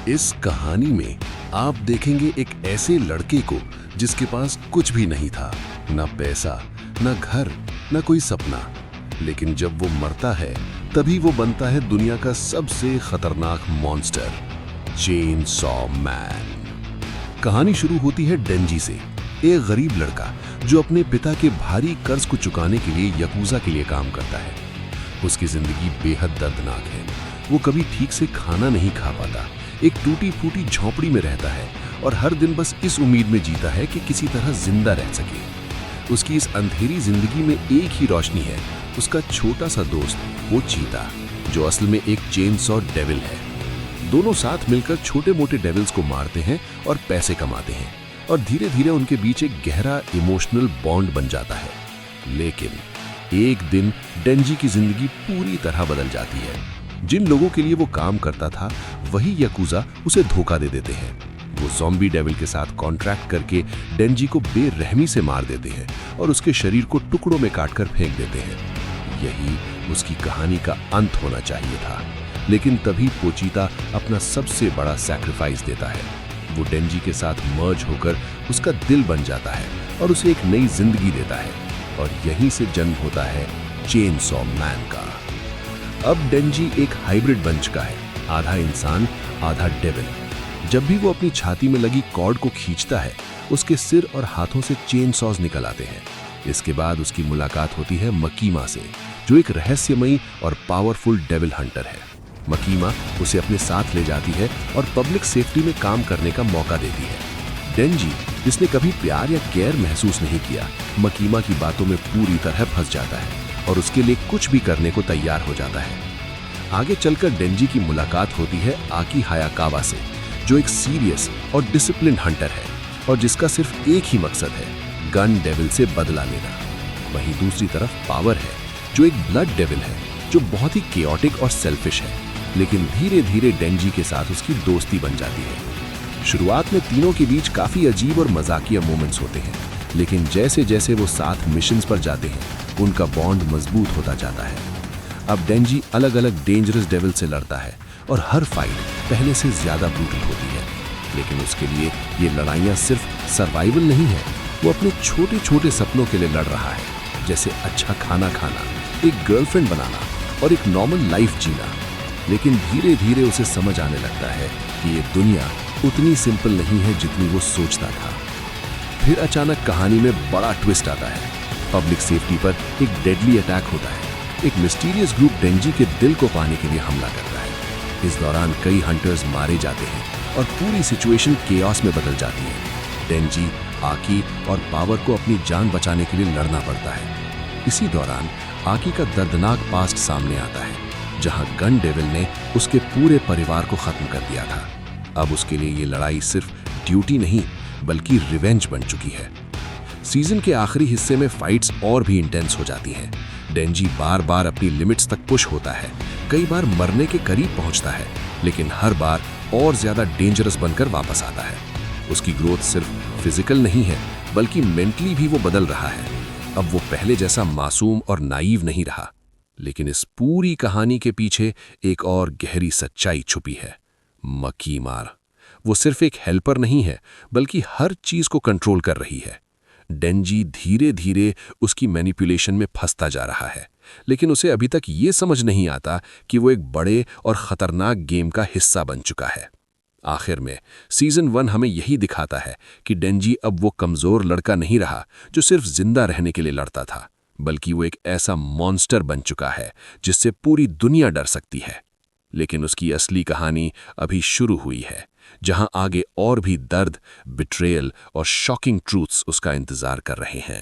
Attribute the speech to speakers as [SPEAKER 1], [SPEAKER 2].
[SPEAKER 1] इस कहानी में आप देखेंगे एक ऐसे लड़के को जिसके पास कुछ भी नहीं था, ना पैसा, ना घर, ना कोई सपना। लेकिन जब वो मरता है तभी वो बनता है दुनिया का सबसे खतरनाक मॉन्स्टर, चेन सॉ मैन। कहानी शुरू होती है डेंजी से, एक गरीब लड़का जो अपने पिता के भारी कर्ज को चुकाने के लिए याकूजा के लिए काम करता है। उसकी जिंदगी बेहद दर्दनाक है। वो कभी ठीक से खाना नहीं खा पाता, एक टूटी फूटी झोंपड़ी में रहता है और हर दिन बस इस उम्मीद में जीता है कि किसी तरह जिंदा रह सके। उसकी इस अंधेरी जिंदगी में एक ही रोशनी है, उसका छोटा सा दोस्त वो चीता, जो असल में एक चेन सॉ डेविल है। दोनों साथ मिलकर छोटे मोटे डेविल्स को मारते हैं और पैसे कमाते हैं, और धीरे धीरे उनके बीच एक गहरा इमोशनल बॉन्ड बन जाता है। लेकिन एक दिन डेंजी की जिंदगी पूरी तरह बदल जाती है। जिन लोगों के लिए वो काम करता था वही याकूजा उसे धोखा दे देते हैं। वो ज़ॉम्बी डेविल के साथ कॉन्ट्रैक्ट करके डेंजी को बेरहमी से मार देते हैं और उसके शरीर को टुकड़ों में काटकर फेंक देते हैं। यही उसकी कहानी का अंत होना चाहिए था, लेकिन तभी पोचीता अपना सबसे बड़ा सैक्रिफाइस देता है। वो डेंजी के साथ मर्ज होकर उसका दिल बन जाता है और उसे एक नई जिंदगी देता है, और यहीं से जन्म होता है चेन सॉ मैन का। अब डेंजी एक हाइब्रिड बन चुका है, आधा इंसान आधा डेविल। जब भी वो अपनी छाती में लगी कॉर्ड को खींचता है, उसके सिर और हाथों से चेन सॉज निकल आते हैं। इसके बाद उसकी मुलाकात होती है मकीमा से, जो एक रहस्यमयी और पावरफुल डेविल हंटर है। मकीमा उसे अपने साथ ले जाती है और पब्लिक सेफ्टी में काम करने का मौका देती है। डेंजी, जिसने कभी प्यार या केयर महसूस नहीं किया, मकीमा की बातों में पूरी तरह फंस जाता है और उसके लिए कुछ भी करने को तैयार हो जाता है। आगे चलकर डेंजी की मुलाकात होती है आकी हायाकावा से, जो एक सीरियस और डिसिप्लिन्ड हंटर है और जिसका सिर्फ एक ही मकसद है, गन डेविल से बदला लेना। वहीं दूसरी तरफ पावर है, जो एक ब्लड डेविल है, जो बहुत ही केओटिक और सेल्फिश है। लेकिन धीरे धीरे डेंजी के साथ उसकी दोस्ती बन जाती है। शुरुआत में तीनों के बीच काफी अजीब और मजाकिया मोमेंट्स होते हैं, लेकिन जैसे जैसे वो साथ मिशंस पर जाते हैं, उनका बॉन्ड मजबूत होता जाता है। अब डेंजी अलग अलग डेंजरस डेविल से लड़ता है और हर फाइट पहले से ज्यादा ब्रूटल होती है। लेकिन उसके लिए ये लड़ाइयाँ सिर्फ सर्वाइवल नहीं है, वो अपने छोटे छोटे सपनों के लिए लड़ रहा है, जैसे अच्छा खाना खाना, एक गर्लफ्रेंड बनाना और एक नॉर्मल लाइफ जीना। लेकिन धीरे धीरे उसे समझ आने लगता है कि ये दुनिया उतनी सिंपल नहीं है जितनी वो सोचता था। फिर अचानक कहानी में बड़ा ट्विस्ट आता है। पब्लिक सेफ्टी पर एक डेडली अटैक होता है। एक मिस्टीरियस ग्रुप डेंजी के दिल को पाने के लिए हमला करता है। इस दौरान कई हंटर्स मारे जाते हैं और पूरी सिचुएशन केओस में बदल जाती है। डेंजी, आकी और पावर को अपनी जान बचाने के लिए लड़ना पड़ता है। इसी दौरान आकी का दर्दनाक पास्ट सामने आता है, जहां गन डेविल ने उसके पूरे परिवार को खत्म कर दिया था। अब उसके लिए ये लड़ाई सिर्फ ड्यूटी नहीं बल्कि रिवेंज बन चुकी है। सीजन के आखिरी हिस्से में फाइट्स और भी इंटेंस हो जाती हैं। डेंजी बार बार अपनी लिमिट्स तक पुश होता है, कई बार मरने के करीब पहुंचता है, लेकिन हर बार और ज्यादा डेंजरस बनकर वापस आता है। उसकी ग्रोथ सिर्फ फिजिकल नहीं है बल्कि मेंटली भी वो बदल रहा है। अब वो पहले जैसा मासूम और नाइव नहीं रहा। लेकिन इस पूरी कहानी के पीछे एक और गहरी सच्चाई छुपी है। मकीमा वो सिर्फ एक हेल्पर नहीं है बल्कि हर चीज को कंट्रोल कर रही है। डेंजी धीरे धीरे उसकी मैनिपुलेशन में फंसता जा रहा है, लेकिन उसे अभी तक ये समझ नहीं आता कि वो एक बड़े और खतरनाक गेम का हिस्सा बन चुका है। आखिर में सीजन 1 हमें यही दिखाता है कि डेंजी अब वो कमजोर लड़का नहीं रहा जो सिर्फ जिंदा रहने के लिए लड़ता था, बल्कि वो एक ऐसा मॉन्स्टर बन चुका है जिससे पूरी दुनिया डर सकती है। लेकिन उसकी असली कहानी अभी शुरू हुई है, जहां आगे और भी दर्द, बिट्रेयल और शॉकिंग ट्रूथ्स उसका इंतजार कर रहे हैं।